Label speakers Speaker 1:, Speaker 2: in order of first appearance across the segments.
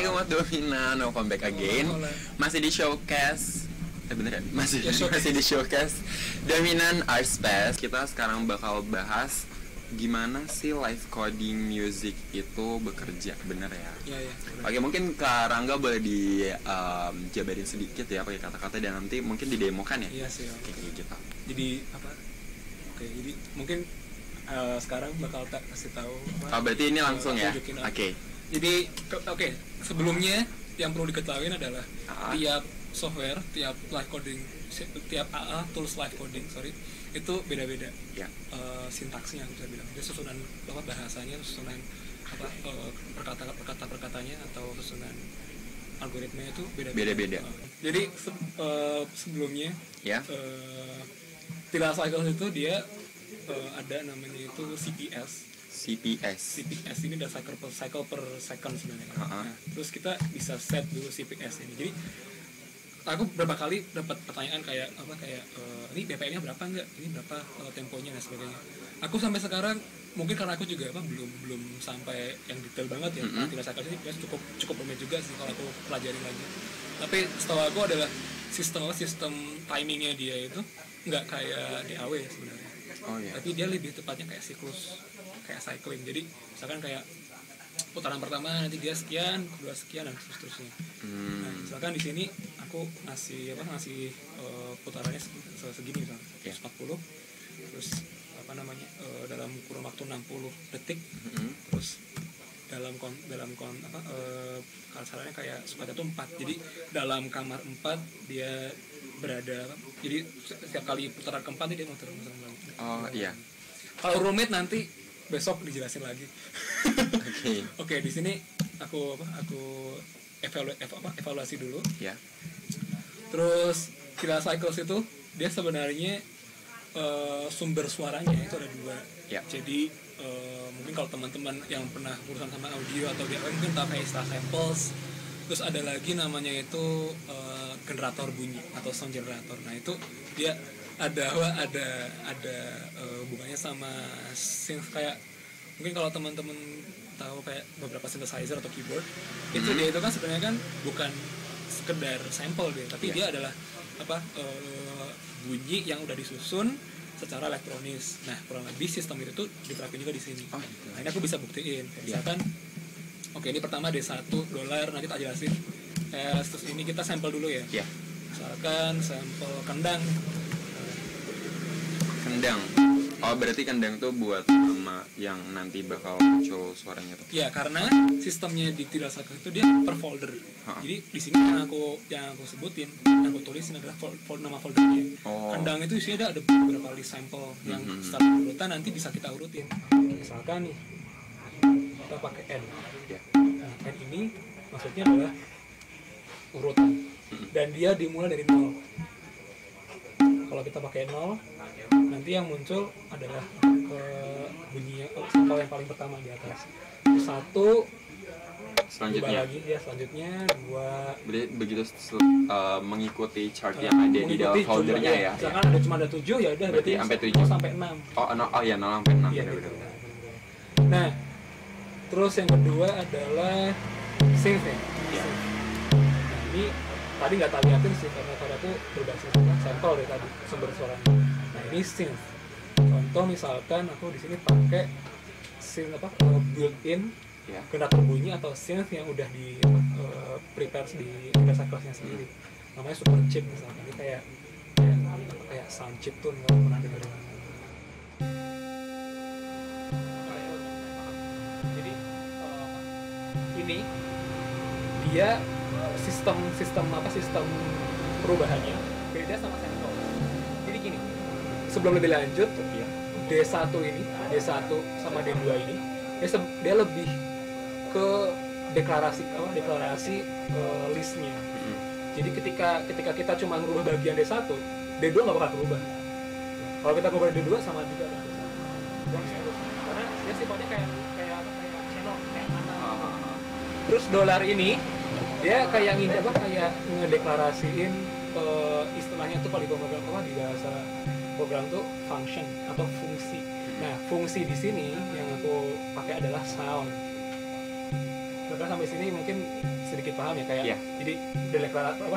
Speaker 1: Hai umat dominan, welcome back again. Masih di showcase. Bener ya? Masih di showcase Dominan Art Space. Kita sekarang bakal bahas gimana sih live coding music itu bekerja, bener ya?
Speaker 2: Iya.
Speaker 1: Oke, mungkin Kak Rangga boleh dijabarin sedikit ya pakai kata-kata dan nanti mungkin didemokan ya?
Speaker 2: Iya sih.
Speaker 1: Oke, kayak gitu.
Speaker 2: Jadi apa? Oke, jadi mungkin sekarang bakal kasih tahu.
Speaker 1: Berarti ini langsung ya? Oke.
Speaker 2: Jadi sebelumnya yang perlu diketahui adalah tiap software, tiap live coding, tiap AA tools live coding, itu beda-beda.
Speaker 1: Ya.
Speaker 2: Sintaksnya bisa bilang. Jadi susunan bahasanya, susunan perkata-perkatanya atau susunan algoritmanya itu beda-beda. Jadi sebelumnya
Speaker 1: ya.
Speaker 2: Tilas cycles itu dia ada namanya itu CPS ini udah cycle per second sebenarnya. Nah, terus kita bisa set dulu CPS ini. Jadi aku berapa kali dapat pertanyaan kayak ini BPM-nya berapa enggak, ini berapa temponya dan sebagainya. Aku sampai sekarang mungkin karena aku juga belum sampai yang detail banget ya. Tilas cycle ini cukup rumit juga sih kalau aku pelajarin lagi. Tapi setahu aku adalah sistem timingnya dia itu nggak kayak DAW sebenarnya. Tapi dia lebih tepatnya kayak siklus, kayak cycling. Jadi misalkan kayak putaran pertama nanti dia sekian, kedua sekian dan seterusnya. Nah, misalkan di sini aku ngasih putarannya segini misalnya, 140. Terus dalam kurun waktu 60 detik. Terus kasarannya kayak sepatu itu 4. Jadi dalam kamar 4 dia berada, jadi setiap kali putaran keempat dia muter lagi.
Speaker 1: Iya.
Speaker 2: Kalau rumit nanti besok dijelasin lagi. Oke, di sini aku evaluasi dulu.
Speaker 1: Ya.
Speaker 2: Terus Tilas cycles itu dia sebenarnya sumber suaranya itu ada 2.
Speaker 1: Ya.
Speaker 2: Jadi mungkin kalau teman-teman yang pernah urusan sama audio atau dia mungkin tahu kayak istilah samples. Terus ada lagi namanya itu generator bunyi atau sound generator. Nah itu dia ada hubungannya sama synth, kayak mungkin kalau teman-teman tahu kayak beberapa synthesizer atau keyboard itu dia itu kan sebenarnya kan bukan sekedar sampel dia, tapi dia adalah bunyi yang udah disusun secara elektronis. Nah kurang lebih sistem itu tuh diterapin juga di sini. Nah ini aku bisa buktiin. Misalkan ini pertama D1 dolar, nanti tak jelasin. Terus ini kita sampel dulu ya.
Speaker 1: Yeah.
Speaker 2: Misalkan sampel kendang.
Speaker 1: Berarti kendang tuh buat nama yang nanti bakal muncul suaranya tuh.
Speaker 2: Ya, karena sistemnya di Tilas cycles itu dia per folder. Jadi di sini yang aku sebutin, yang aku tulisin adalah nama foldernya. Kendang itu isinya ada beberapa list sampel yang secara urutan nanti bisa kita urutin. Misalkan nih kita pakai N. Nah, N ini maksudnya adalah urutan dan dia dimulai dari 0. Kalau kita pakai 0, nanti yang muncul adalah bunyinya sampel yang paling pertama di atas. 1
Speaker 1: selanjutnya
Speaker 2: lagi ya, selanjutnya 2.
Speaker 1: begitu mengikuti chart yang ada di dalam foldernya ya.
Speaker 2: Misalkan ada 7 ya udah berarti
Speaker 1: sampai 7
Speaker 2: sampai 6.
Speaker 1: 0 sampai 6
Speaker 2: ya, benar. Nah, terus yang kedua adalah synth ya. Nah, ini tadi nggak tak liatin sih karena aku berbasis sampel dari tadi sumber suaranya. Nah ini synth. Contoh misalkan aku di sini pakai synth built-in generator bunyi atau synth yang udah di prepare di Tilas cyclesnya sendiri. Namanya super chip misalkan. Ini kayak sound chip tuh nggak pernah dengerin. Jadi ini dia sistem perubahannya beda sama sampel. Jadi gini, sebelum lebih lanjut, D1 sama D2 ini dia lebih ke deklarasi listnya. Jadi ketika kita cuma merubah bagian D1, D2 nggak bakal berubah. Kalau kita berubah D2 sama juga dengan D1. Karena dia sifatnya kayak channel kayak mana. Terus dolar ini dia kayak ngedeklarasiin istilahnya tuh kalau di bahasa program tuh function atau fungsi. Nah, fungsi di sini yang aku pakai adalah sound. Bahkan sampai sini mungkin sedikit paham ya kayak jadi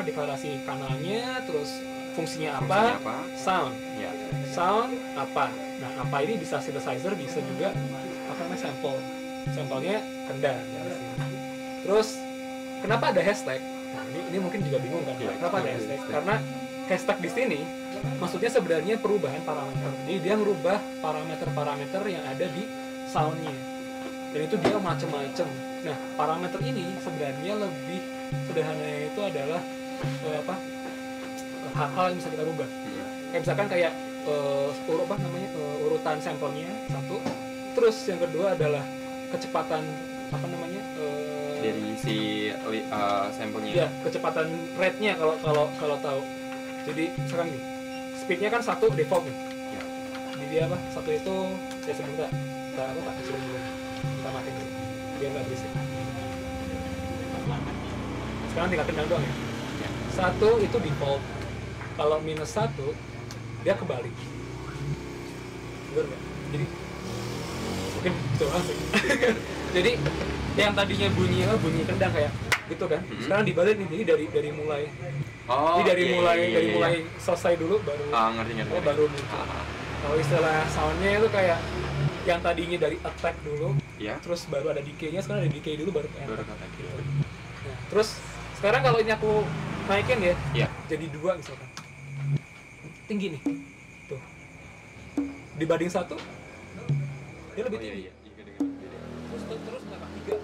Speaker 2: deklarasi kanalnya, terus fungsinya apa? Sound. Sound apa? Nah, apa ini bisa synthesizer, bisa juga sampelnya kendang. Terus kenapa ada hashtag? Nah, ini mungkin juga bingung kan? Kenapa ada hashtag? Karena hashtag di sini maksudnya sebenarnya perubahan parameter. Jadi dia merubah parameter-parameter yang ada di soundnya. Dan itu dia macam-macam. Nah, parameter ini sebenarnya lebih sederhananya itu adalah hal-hal yang bisa kita rubah. Kayak misalkan kayak urutan sampelnya satu. Terus yang kedua adalah kecepatan
Speaker 1: dari si sampelnya.
Speaker 2: Ya, kecepatan rate-nya kalau tahu. Jadi misalkan nih, speed-nya kan 1 default nih. Jadi dia satu itu ya sebentar. Kita kecilin dulu. Kita matiin dulu. Biar nggak berisik. Sekarang tinggal kendang doang ya. 1 itu default. Kalau -1 dia kebalik. Bener nggak? Jadi mungkin itu langsung. Jadi yang tadinya bunyi kendang kayak gitu kan. Sekarang dibalik nih. Jadi dari mulai mulai selesai dulu baru
Speaker 1: ngerti.
Speaker 2: Baru muncul. Kalau istilah soundnya itu kayak yang tadinya dari attack dulu, terus baru ada decay-nya, sekarang ada decay dulu baru ke attack gitu. Nah, terus sekarang kalau ini aku naikin ya, jadi 2 misalkan, tinggi nih, tuh, dibanding 1 dia lebih tinggi. Terus kenapa 3?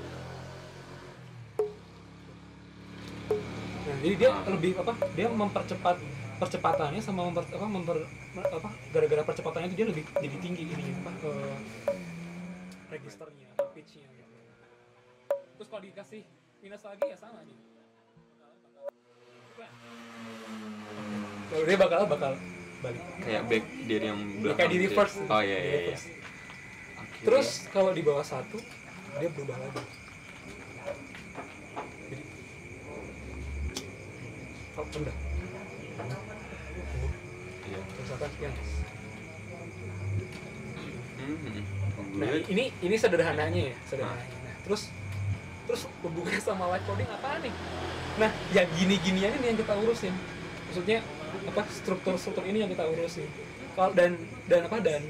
Speaker 2: Nah, jadi dia lebih dia mempercepat percepatannya sama gara-gara percepatannya itu dia lebih jadi tinggi ini registernya, pitch-nya gitu. Terus kalau dikasih minus lagi ya sama nih. Lalu dia bakal balik.
Speaker 1: Kayak back dari yang belakang.
Speaker 2: Kayak di reverse.
Speaker 1: Oh iya.
Speaker 2: Terus kalau di bawah 1 dia berubah lagi. Jadi rendah. Misalkan sekian. Nah, ini sederhananya ya, Nah, terus hubungannya sama live coding apa nih? Nah, yang gini-ginian ini yang kita urusin. Maksudnya struktur ini yang kita urusin. Dan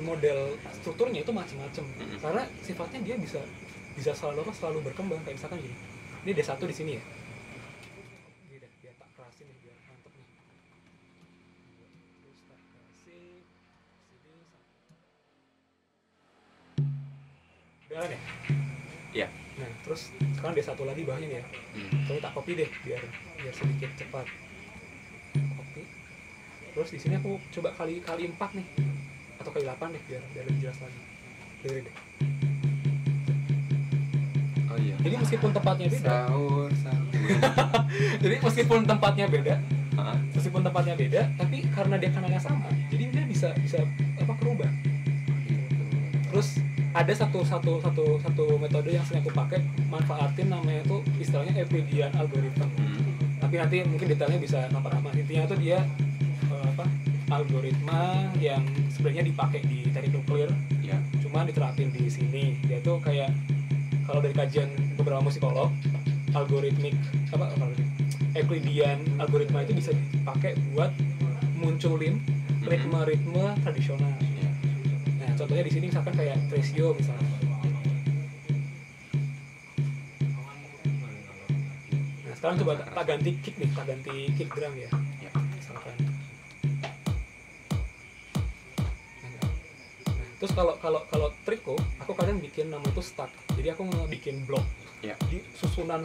Speaker 2: model strukturnya itu macam-macam. Karena sifatnya dia bisa selalu berkembang. Kayak misalkan gini. Ini D1 di sini ya. Biar tak kerasin nih, biar mantep nih. Terus tak kasih sini udah ya?
Speaker 1: Iya.
Speaker 2: Nah, terus sekarang D1 lagi bawahnya ya. Coba tak copy deh biar sedikit cepat. Copy. Terus di sini aku coba kali 4 nih. Atau kali 8 deh biar lebih jelas lagi. Dengerin deh.
Speaker 1: Oh iya.
Speaker 2: Jadi meskipun tempatnya beda.
Speaker 1: Sahur.
Speaker 2: Jadi meskipun tempatnya beda, tapi karena dia kanalnya sama, jadi dia bisa berubah. Terus ada satu metode yang sering aku pakai, manfaatin namanya itu istilahnya Euclidean algorithm. Tapi nanti mungkin detailnya bisa nama-nama. Intinya itu dia algoritma yang sebenarnya dipakai di teknik nuklir, cuma diterapin di sini. Dia tuh kayak kalau dari kajian beberapa musikolog, Euclidean algoritma itu bisa dipakai buat munculin ritme tradisional. Nah, contohnya di sini misalkan kayak Tresio misalnya. Nah, sekarang coba tak ganti kick drum ya. Misalkan. Nah, terus kalau trikku, aku kadang bikin nama itu stack. Jadi aku bikin blok. Di susunan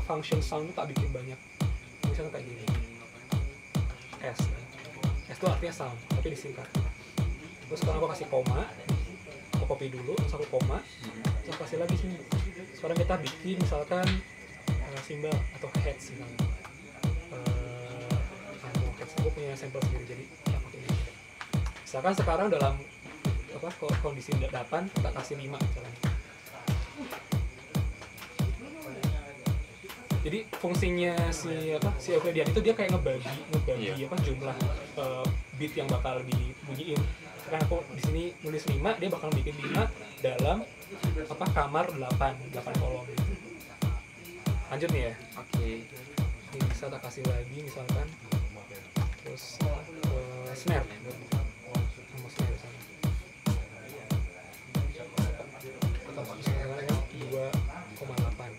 Speaker 2: function sound itu tak bikin banyak. Misalnya kayak gini. S itu artinya sound, tapi disingkat. Terus sekarang aku kasih koma, aku copy dulu, terus aku koma, terus kasih lagi sini. Sekarang kita bikin misalkan simbol atau heads misalnya. Aku punya sampel sendiri, jadi ya pakai ini. Misalkan sekarang dalam kondisi 8, kita kasih 5 misalnya. Jadi fungsinya si Euclidean itu dia kayak ngebagi jumlah beat yang bakal dibunyiin. Sekarang aku di sini nulis 5, dia bakal bikin 5 dalam kamar 8 kolom. Lanjut nih ya.
Speaker 1: Oke.
Speaker 2: Ini bisa kita kasih lagi misalkan. Terus snare. Sama snare di sana. Atau misalkan 2,8.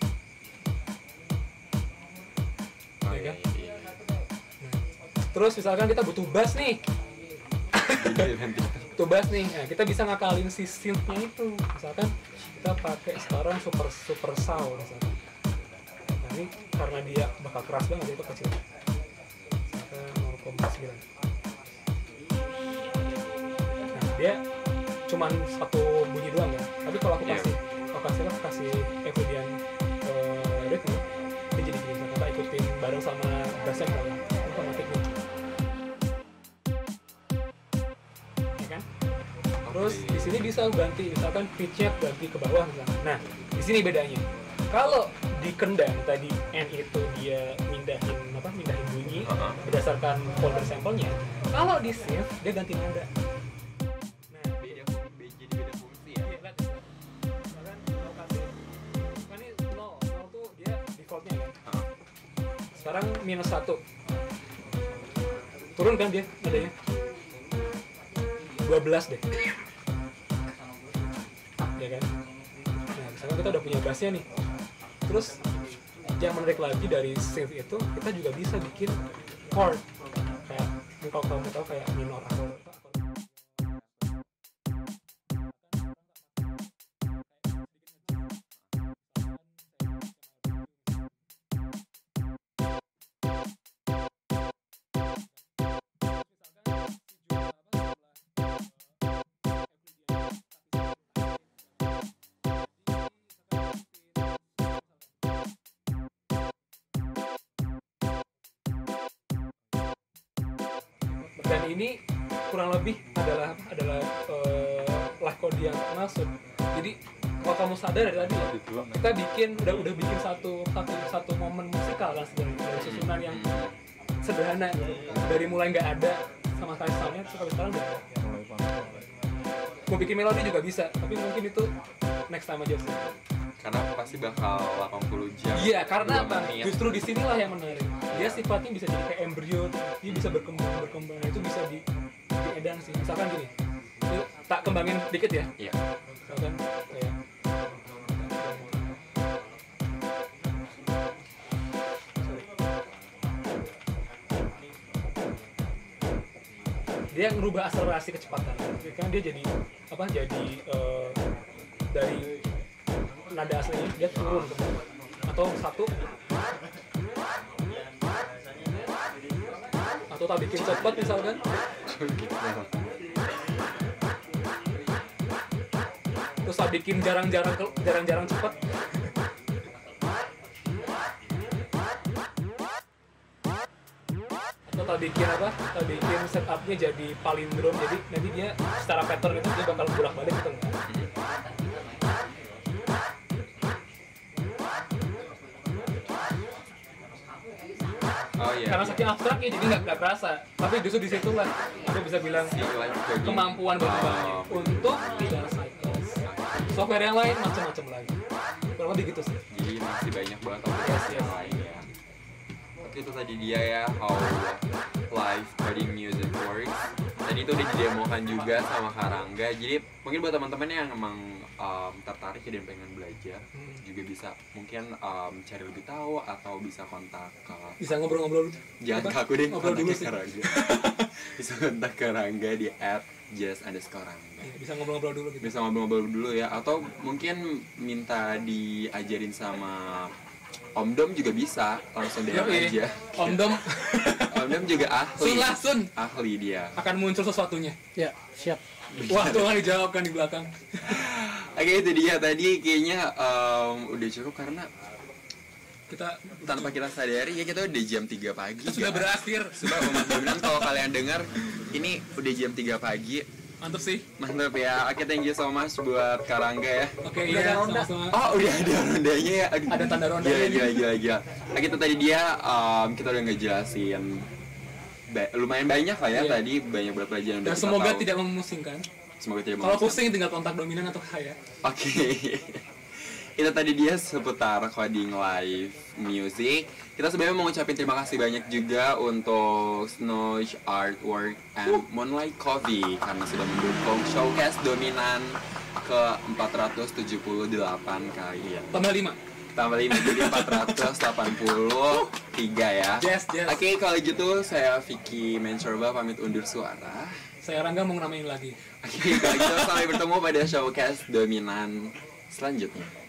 Speaker 2: Ya kan? Terus misalkan kita butuh bass nih. Butuh bass nih. Nah, kita bisa ngakalin si synth-nya itu. Misalkan kita pakai sekarang super sound misalkan. Nah, ini karena dia bakal keras banget itu kecil. Misalkan 0,9. Nah, dia cuman satu bunyi doang ya. Tapi kalau aku kasih Evidian ritme, dia jadi gini. Kita ikutin bareng sama bassnya kalau otomatiknya. Ya kan? Terus di sini bisa ganti misalkan pitch-nya ganti ke bawah misalkan. Nah, di sini bedanya. Kalau di kendang tadi N itu dia mindahin bunyi berdasarkan folder sampelnya. Kalau di synth dia ganti nada. Nah, jadi beda fungsi ya. Misalkan kalau kasih ini 0 tuh dia defaultnya kan. Sekarang -1. Turun kan dia nadanya. 12 deh. Ya kan? Nah, misalkan kita udah punya bassnya nih. Terus yang menarik lagi dari synth itu, kita juga bisa bikin chord. Kayak kalau kamu tahu kayak minor atau dan ini kurang lebih adalah live code yang maksud. Jadi kalau kamu sadar dari tadi kita bikin udah bikin satu momen musikal kan dari susunan yang sederhana dari mulai nggak ada sama sekali soundnya sampai sekarang udah mau bikin melodi juga bisa, tapi mungkin itu next time aja sih.
Speaker 1: Karena pasti bakal 80 jam.
Speaker 2: Iya, karena apa? Justru di sinilah yang menarik. Dia sifatnya bisa jadi kayak embrio, dia bisa berkembang. Itu bisa diedang sih. Misalkan gini, tak kembangin dikit ya.
Speaker 1: Iya.
Speaker 2: Misalkan kayak dia ngerubah akselerasi kecepatan. Kan dia jadi apa? Jadi dari nada aslinya dia turun ke bawah atau satu atau tak bikin cepat misalkan terus tak bikin jarang-jarang cepat atau tak bikin setupnya jadi palindrom, jadi nanti dia secara pattern itu dia bakal bolak-balik gitu.
Speaker 1: Oh, iya,
Speaker 2: karena saking abstrak ya jadi nggak kerasa, tapi justru di situ lah aku bisa bilang kemampuan berkembangnya untuk tidak cycles. Software yang lain macam-macam lagi, kurang lebih gitu sih.
Speaker 1: Jadi masih banyak banget aplikasi yang lain ya. Oke, itu tadi dia ya how live coding music works. Tadi itu udah didemokan juga sama Karangga. Jadi mungkin buat teman-teman yang emang tertarik dan pengen belajar juga bisa mungkin cari lebih tahu atau bisa kontak ke
Speaker 2: bisa ngobrol-ngobrol
Speaker 1: jangan ke aku deh,
Speaker 2: ngobrol dulu sih.
Speaker 1: Karangga. Bisa kontak Karangga di @just_Karangga.
Speaker 2: Bisa ngobrol-ngobrol dulu gitu.
Speaker 1: Bisa ngobrol-ngobrol dulu ya, atau mungkin minta diajarin sama Om Dom juga bisa, langsung DM aja.
Speaker 2: Om Dom
Speaker 1: juga ahli.
Speaker 2: Ahli
Speaker 1: dia.
Speaker 2: Akan muncul sesuatunya.
Speaker 3: Ya, siap.
Speaker 2: Wah, tuh kan dijawabkan di belakang.
Speaker 1: Oke, itu dia tadi kayaknya udah cukup karena
Speaker 2: kita
Speaker 1: tanpa kita sadari ya kita udah jam 3 pagi.
Speaker 2: Sudah berakhir.
Speaker 1: Sudah mudah-mudahan kalau kalian dengar ini udah jam 3 pagi.
Speaker 2: Mantap sih.
Speaker 1: Mantap ya. Oke, thank you so much buat Karangga ya.
Speaker 2: Oke, iya, sama-sama.
Speaker 1: Oh, udah ada rondanya ya. Aduh.
Speaker 2: Ada tanda rondanya.
Speaker 1: Gila. Oke, itu tadi dia kita udah ngejelasin lumayan banyak lah ya, iya. Tadi banyak banget pelajaran.
Speaker 2: Dan semoga tidak memusingkan.
Speaker 1: Semoga tidak
Speaker 2: memusingkan. Kalau pusing tinggal kontak dominan atau H ya.
Speaker 1: Oke. Itu tadi dia seputar coding live music. Kita sebenarnya mau ngucapin terima kasih banyak juga untuk Snooze Artwork and Moonlight Coffee karena sudah mendukung showcase dominan ke 478 kali ya.
Speaker 2: Tambah 5
Speaker 1: jadi 483 ya.
Speaker 2: Yes.
Speaker 1: Oke, kalau gitu saya Vicky mencoba pamit undur suara.
Speaker 2: Saya Rangga mau namain lagi.
Speaker 1: Oke, kalau gitu sampai bertemu pada showcase dominan selanjutnya.